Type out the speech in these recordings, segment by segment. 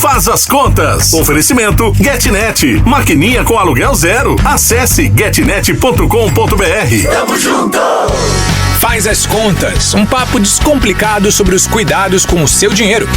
Faz as Contas. Oferecimento GetNet. Maquininha com aluguel zero. Acesse getnet.com.br. Tamo junto! Faz as Contas, um papo descomplicado sobre os cuidados com o seu dinheiro.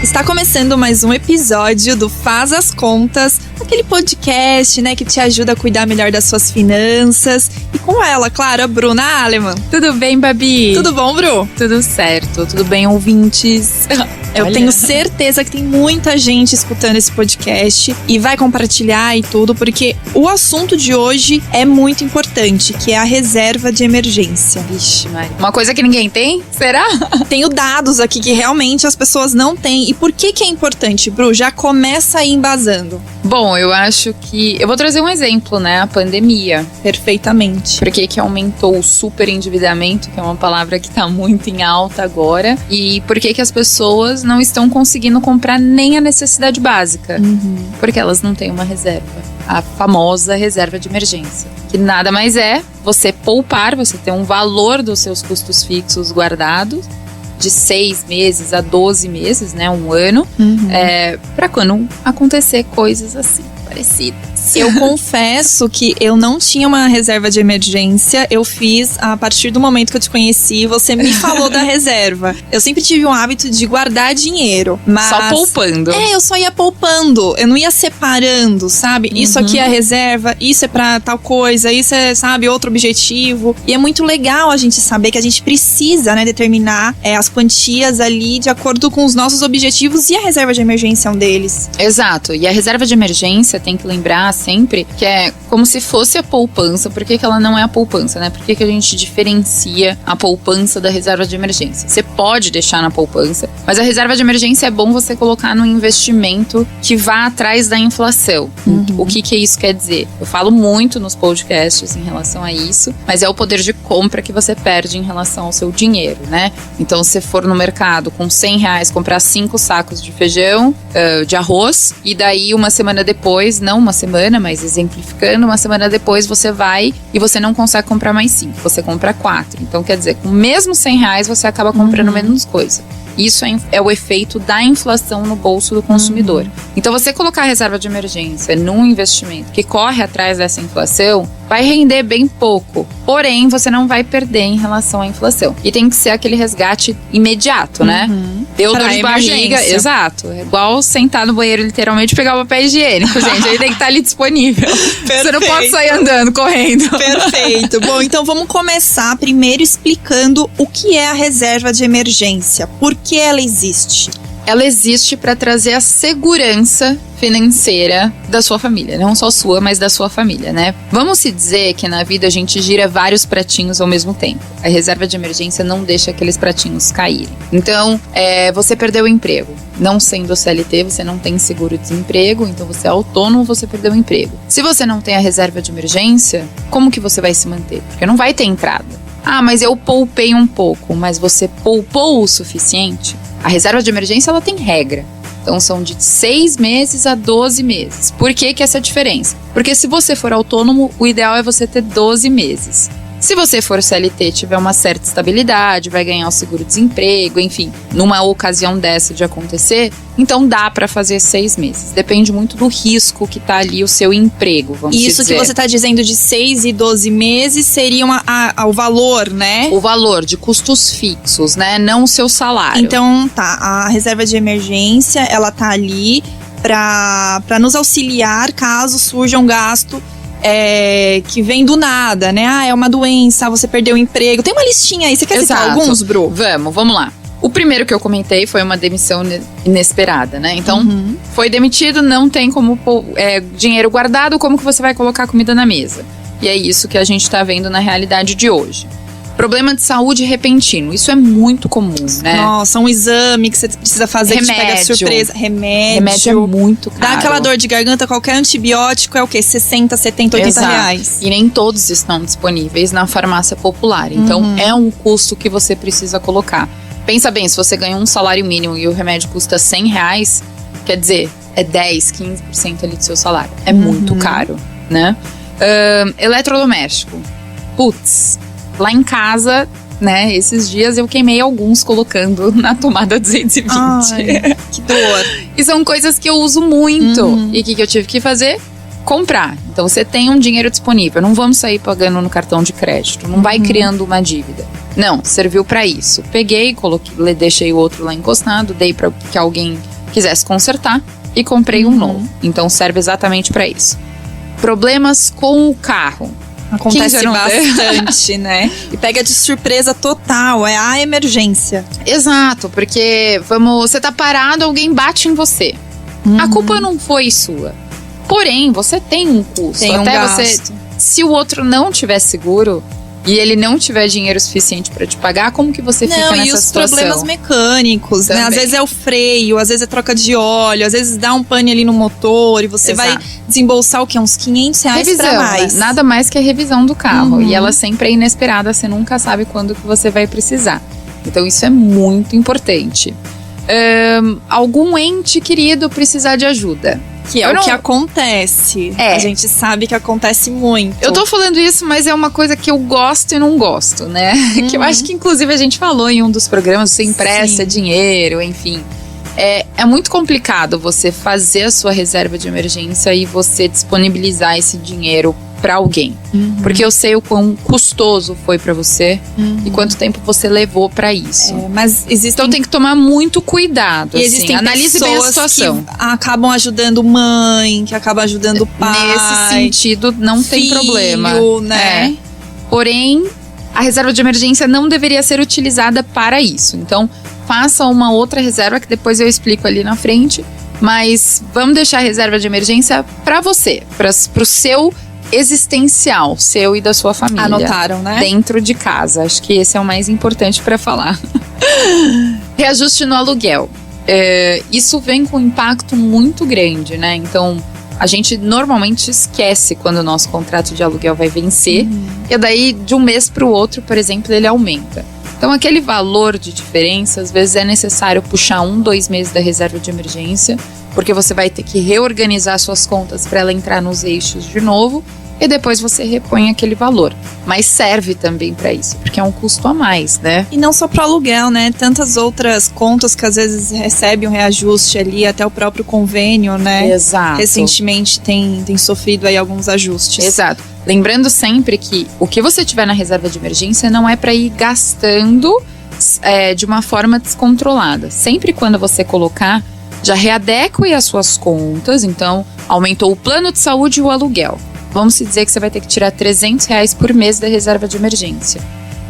Está começando mais um episódio do Faz as Contas, aquele podcast, que te ajuda a cuidar melhor das suas finanças. E com ela, claro, a Bruna Aleman. Tudo bem, Babi? Tudo bom, Bru? Tudo certo. Tudo bem, ouvintes? Eu tenho certeza que tem muita gente escutando esse podcast e vai compartilhar e tudo, porque o assunto de hoje é muito importante, que é a reserva de emergência. Vixe, Mari. Uma coisa que ninguém tem? Será? Tenho dados aqui que realmente as pessoas não têm. E por que é importante, Bru? Já começa aí embasando. Bom, eu acho que... Eu vou trazer um exemplo, a pandemia. Perfeitamente. Por que aumentou o superendividamento, que é uma palavra que tá muito em alta agora. E por que as pessoas não estão conseguindo comprar nem a necessidade básica. Porque elas não têm uma reserva. A famosa reserva de emergência. Que nada mais é você poupar, você ter um valor dos seus custos fixos guardados de 6 meses a 12 meses, um ano, para quando acontecer coisas assim, parecidas. Eu confesso que eu não tinha uma reserva de emergência. Eu fiz a partir do momento que eu te conheci. Você me falou da reserva. Eu sempre tive um hábito de guardar dinheiro, mas... Só poupando. Eu só ia poupando. Eu não ia separando, sabe? Isso aqui é a reserva, isso é pra tal coisa, isso é, outro objetivo. E é muito legal a gente saber que a gente precisa, determinar as quantias ali de acordo com os nossos objetivos, e a reserva de emergência é um deles. Exato. E a reserva de emergência, tem que lembrar sempre que é como se fosse a poupança. Por que ela não é a poupança, Por que a gente diferencia a poupança da reserva de emergência? Você pode deixar na poupança, mas a reserva de emergência é bom você colocar no investimento que vá atrás da inflação. O que isso quer dizer? Eu falo muito nos podcasts em relação a isso, mas é o poder de compra que você perde em relação ao seu dinheiro, Então, se for no mercado com R$100 comprar 5 sacos de feijão, de arroz, e daí uma semana depois, não uma semana, mas exemplificando, uma semana depois você vai e você não consegue comprar mais 5, você compra 4. Então, quer dizer, com mesmo R$100 você acaba comprando menos coisa. Isso é o efeito da inflação no bolso do consumidor. Então, você colocar a reserva de emergência num investimento que corre atrás dessa inflação, vai render bem pouco. Porém, você não vai perder em relação à inflação. E tem que ser aquele resgate imediato, Deu dor de barriga. Exato. É igual sentar no banheiro, literalmente, pegar o papel higiênico, gente. Ele tem que estar ali disponível. Perfeito. Você não pode sair andando, correndo. Perfeito. Bom, então vamos começar primeiro explicando o que é a reserva de emergência. Por que ela existe? Ela existe para trazer a segurança financeira da sua família. Não só sua, mas da sua família, Vamos se dizer que na vida a gente gira vários pratinhos ao mesmo tempo. A reserva de emergência não deixa aqueles pratinhos caírem. Então, você perdeu o emprego. Não sendo CLT, você não tem seguro-desemprego, então você é autônomo, você perdeu o emprego. Se você não tem a reserva de emergência, como que você vai se manter? Porque não vai ter entrada. Ah, mas eu poupei um pouco, mas você poupou o suficiente? A reserva de emergência, ela tem regra. Então, são de 6 meses a 12 meses. Por que essa diferença? Porque se você for autônomo, o ideal é você ter 12 meses. Se você for CLT, tiver uma certa estabilidade, vai ganhar o seguro-desemprego, enfim, numa ocasião dessa de acontecer, então dá pra fazer 6 meses. Depende muito do risco que tá ali o seu emprego, vamos dizer. Isso que você tá dizendo de 6 e 12 meses seria o valor, O valor de custos fixos, Não o seu salário. Então, a reserva de emergência, ela tá ali pra nos auxiliar caso surja um gasto que vem do nada, é uma doença, você perdeu o emprego. Tem uma listinha aí, você quer citar alguns, Bru? Vamos lá. O primeiro que eu comentei foi uma demissão inesperada, Então, foi demitido, não tem como dinheiro guardado, como que você vai colocar comida na mesa? E é isso que a gente tá vendo na realidade de hoje. Problema de saúde repentino, isso é muito comum, Nossa, um exame que você precisa fazer que te pega de surpresa. Remédio é muito caro. Dá aquela dor de garganta, qualquer antibiótico é o quê? 60, 70, 80 reais. E nem todos estão disponíveis na farmácia popular. Então, é um custo que você precisa colocar. Pensa bem, se você ganha um salário mínimo e o remédio custa R$100, quer dizer, é 10, 15% ali do seu salário. É muito caro, Eletrodoméstico. Putz, lá em casa né? Esses dias eu queimei alguns colocando na tomada 220. Ai, que dor. E são coisas que eu uso muito. E o que eu tive que fazer? Comprar. Então você tem um dinheiro disponível. Não vamos sair pagando no cartão de crédito. Não vai criando uma dívida. Não, serviu pra isso. Peguei, coloquei, deixei o outro lá encostado, dei pra que alguém quisesse consertar e comprei um novo. Então serve exatamente pra isso. Problemas com o carro. Acontece bastante, né? E pega de surpresa total, é a emergência. Exato, porque você tá parado, alguém bate em você. A culpa não foi sua. Porém, você tem um custo. Tem um gasto. Se o outro não tiver seguro e ele não tiver dinheiro suficiente pra te pagar, como que você fica nessa e os situação? problemas mecânicos, né? Às vezes é o freio, às vezes é troca de óleo, às vezes dá um pane ali no motor e você vai desembolsar o quê? Uns R$500 revisão, pra mais. Né? Nada mais que a revisão do carro. E ela sempre é inesperada, você nunca sabe quando que você vai precisar. Então isso é muito importante. Algum ente querido precisar de ajuda. Que é o que acontece. A gente sabe que acontece muito. Eu tô falando isso, mas é uma coisa que eu gosto e não gosto, né? Que eu acho que inclusive a gente falou em um dos programas, você empresta dinheiro, enfim. É muito complicado você fazer a sua reserva de emergência e você disponibilizar esse dinheiro pra alguém. Porque eu sei o quão custoso foi pra você e quanto tempo você levou pra isso. Mas então tem que tomar muito cuidado. E existem analise bem a situação. Que acabam ajudando mãe, que acabam ajudando pai. Nesse sentido, não tem problema. Né? Porém, a reserva de emergência não deveria ser utilizada para isso. Então, faça uma outra reserva que depois eu explico ali na frente. Mas vamos deixar a reserva de emergência pra você, pro seu existencial, seu e da sua família. Anotaram, né? Dentro de casa. Acho que esse é o mais importante para falar. Reajuste no aluguel. Isso vem com um impacto muito grande, né? Então, a gente normalmente esquece quando o nosso contrato de aluguel vai vencer. E daí, de um mês para o outro, por exemplo, ele aumenta. Então, aquele valor de diferença, às vezes é necessário puxar 1-2 meses da reserva de emergência, porque você vai ter que reorganizar suas contas para ela entrar nos eixos de novo e depois você repõe aquele valor. Mas serve também para isso, porque é um custo a mais, né? E não só para aluguel, né? Tantas outras contas que às vezes recebem um reajuste ali, até o próprio convênio, né? Exato. Recentemente tem sofrido aí alguns ajustes. Exato. Lembrando sempre que o que você tiver na reserva de emergência não é para ir gastando de uma forma descontrolada. Sempre quando você colocar, já readeque as suas contas. Então, aumentou o plano de saúde e o aluguel. Vamos dizer que você vai ter que tirar R$300 por mês da reserva de emergência.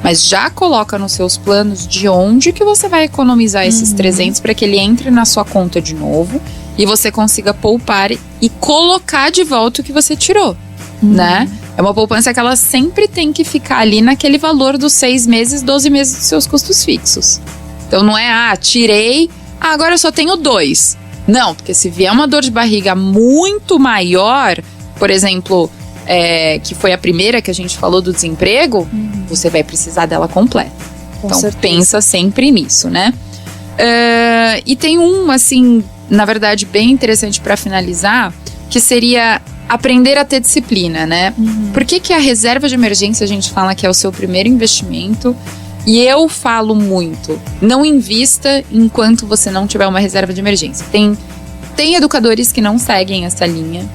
Mas já coloca nos seus planos de onde que você vai economizar esses 300 para que ele entre na sua conta de novo e você consiga poupar e colocar de volta o que você tirou, né? É uma poupança que ela sempre tem que ficar ali naquele valor dos 6 meses, 12 meses dos seus custos fixos. Então não é, tirei, agora eu só tenho 2. Não, porque se vier uma dor de barriga muito maior, por exemplo, que foi a primeira que a gente falou do desemprego, você vai precisar dela completa. Então pensa sempre nisso, né? E tem assim, na verdade, bem interessante para finalizar, que seria aprender a ter disciplina, né? Por que a reserva de emergência a gente fala que é o seu primeiro investimento? E eu falo muito, não invista enquanto você não tiver uma reserva de emergência. Tem educadores que não seguem essa linha.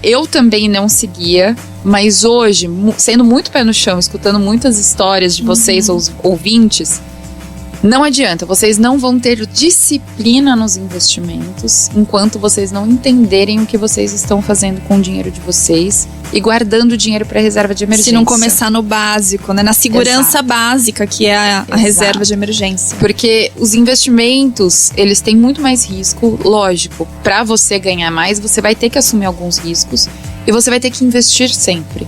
Eu também não seguia, mas hoje, sendo muito pé no chão, escutando muitas histórias de vocês, os ouvintes, não adianta, vocês não vão ter disciplina nos investimentos enquanto vocês não entenderem o que vocês estão fazendo com o dinheiro de vocês e guardando o dinheiro para reserva de emergência. Se não começar no básico, né? Na segurança básica, que é a reserva de emergência. Porque os investimentos, eles têm muito mais risco, lógico. Para você ganhar mais, você vai ter que assumir alguns riscos e você vai ter que investir sempre.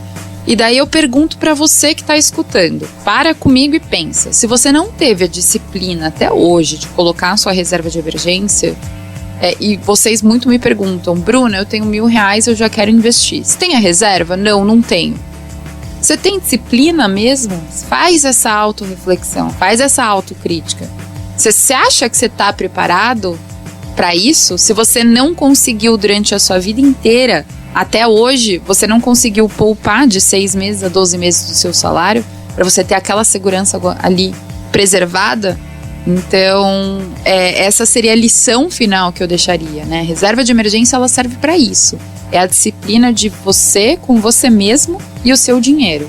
E daí eu pergunto para você que tá escutando, para comigo e pensa, se você não teve a disciplina até hoje de colocar a sua reserva de emergência, e vocês muito me perguntam, Bruna, eu tenho R$1.000, eu já quero investir. Você tem a reserva? Não, não tenho. Você tem disciplina mesmo? Faz essa autorreflexão, faz essa autocrítica. Você acha que você tá preparado para isso? Se você não conseguiu durante a sua vida inteira, até hoje, você não conseguiu poupar de 6 meses a 12 meses do seu salário para você ter aquela segurança ali preservada. Então, essa seria a lição final que eu deixaria, né? Reserva de emergência, ela serve para isso. É a disciplina de você com você mesmo e o seu dinheiro.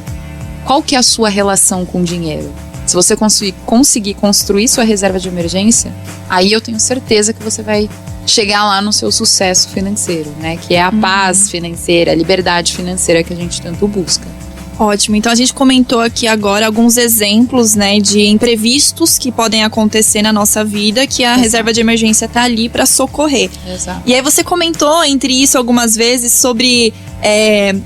Qual que é a sua relação com o dinheiro? Se você conseguir construir sua reserva de emergência, aí eu tenho certeza que você vai chegar lá no seu sucesso financeiro, né? Que é a paz financeira, a liberdade financeira que a gente tanto busca. Ótimo, então a gente comentou aqui agora alguns exemplos, né, de imprevistos que podem acontecer na nossa vida, que a reserva de emergência tá ali para socorrer. Exato. E aí você comentou entre isso algumas vezes sobre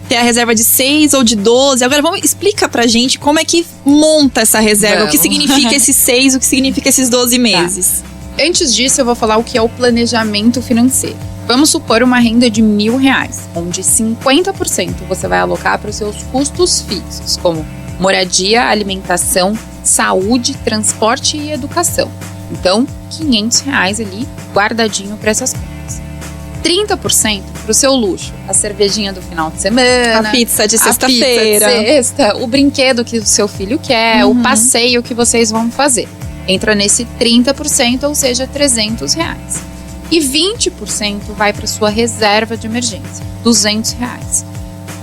ter a reserva de 6 ou de 12. Agora explica pra gente como é que monta essa reserva, o que significa esses 6, o que significa esses 12 meses. Tá. Antes disso, eu vou falar o que é o planejamento financeiro. Vamos supor uma renda de R$1.000, onde 50% você vai alocar para os seus custos fixos, como moradia, alimentação, saúde, transporte e educação. Então, R$500 ali guardadinho para essas contas. 30% para o seu luxo, a cervejinha do final de semana, a pizza de sexta-feira, o brinquedo que o seu filho quer, o passeio que vocês vão fazer. Entra nesse 30%, ou seja, R$300. E 20% vai para sua reserva de emergência, R$200.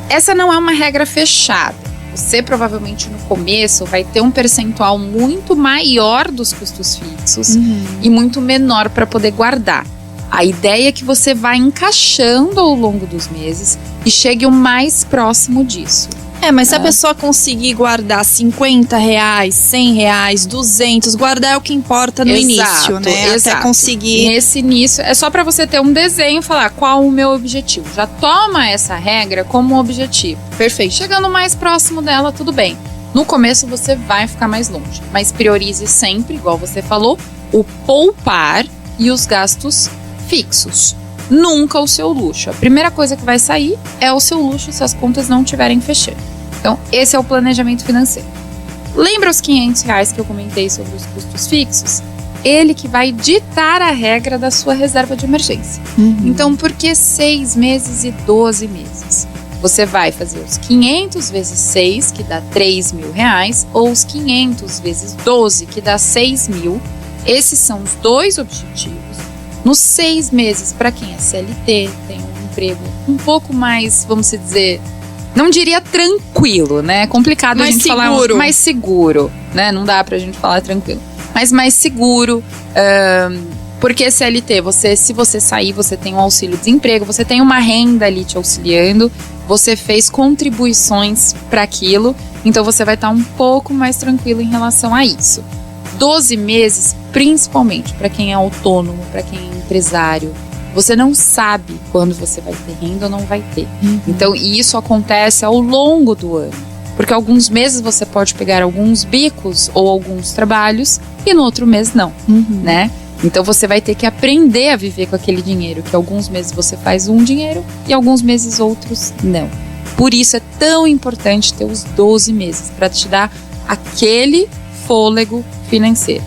Essa não é uma regra fechada. Você provavelmente no começo vai ter um percentual muito maior dos custos fixos e muito menor para poder guardar. A ideia é que você vá encaixando ao longo dos meses e chegue o mais próximo disso. Mas se a pessoa conseguir guardar R$50, R$100, 200, guardar é o que importa no início, né? Exato. Até conseguir. Nesse início, é só para você ter um desenho e falar qual o meu objetivo. Já toma essa regra como um objetivo. Perfeito. Chegando mais próximo dela, tudo bem. No começo você vai ficar mais longe, mas priorize sempre, igual você falou, o poupar e os gastos fixos. Nunca o seu luxo. A primeira coisa que vai sair é o seu luxo se as contas não estiverem fechando. Então, esse é o planejamento financeiro. Lembra os R$500 que eu comentei sobre os custos fixos? Ele que vai ditar a regra da sua reserva de emergência. Então, por que 6 meses e 12 meses? Você vai fazer os 500 vezes 6, que dá R$3.000, ou os 500 vezes 12, que dá 6.000. Esses são os dois objetivos. Nos 6 meses, para quem é CLT, tem um emprego um pouco mais, vamos dizer, não diria tranquilo, né? É complicado mais a gente seguro. Falar mais seguro, né? Não dá pra gente falar tranquilo. Mas mais seguro, porque CLT, se você sair, você tem um auxílio-desemprego, você tem uma renda ali te auxiliando, você fez contribuições para aquilo, então você vai estar um pouco mais tranquilo em relação a isso. 12 meses, principalmente para quem é autônomo, para quem é empresário, você não sabe quando você vai ter renda ou não vai ter. Então, e isso acontece ao longo do ano. Porque alguns meses você pode pegar alguns bicos ou alguns trabalhos e no outro mês não, né? Então, você vai ter que aprender a viver com aquele dinheiro, que alguns meses você faz um dinheiro e alguns meses outros não. Por isso é tão importante ter os 12 meses para te dar aquele fôlego financeiro.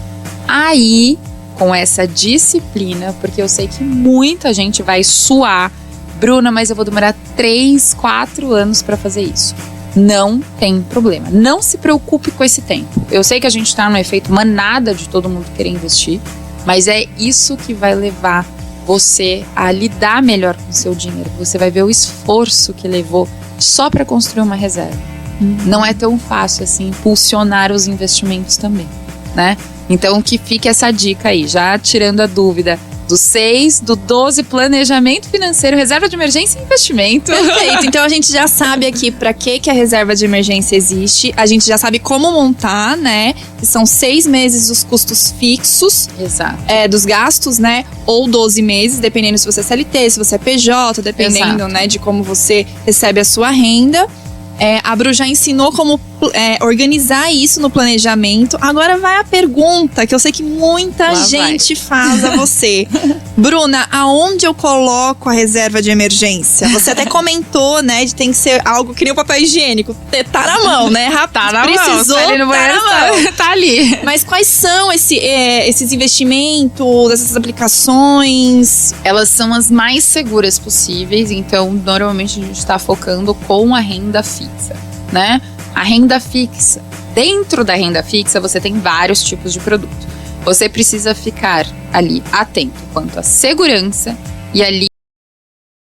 Aí, com essa disciplina, porque eu sei que muita gente vai suar, Bruna, mas eu vou demorar 3, 4 anos para fazer isso. Não tem problema, não se preocupe com esse tempo. Eu sei que a gente tá no efeito manada de todo mundo querer investir, mas é isso que vai levar você a lidar melhor com o seu dinheiro. Você vai ver o esforço que levou só para construir uma reserva. Não é tão fácil assim impulsionar os investimentos também, né? Então que fique essa dica aí, já tirando a dúvida do 6, do 12, planejamento financeiro, reserva de emergência e investimento. Perfeito, então a gente já sabe aqui para que a reserva de emergência existe, a gente já sabe como montar, né? Que são 6 meses os custos fixos. Exato. Dos gastos, né? Ou 12 meses, dependendo se você é CLT, se você é PJ, dependendo, né, de como você recebe a sua renda. A Bru já ensinou como organizar isso no planejamento. Agora vai a pergunta que eu sei que muita gente faz a você. Bruna, aonde eu coloco a reserva de emergência? Você até comentou, né, de tem que ser algo que nem o papel higiênico. Tá na mão, né? Rapaz, precisou, tá ali no banheiro, tá ali. Mas quais são esses investimentos, essas aplicações? Elas são as mais seguras possíveis, então normalmente a gente está focando com a renda fixa, né? A renda fixa dentro da renda fixa você tem vários tipos de produto. Você precisa ficar ali atento quanto à segurança e ali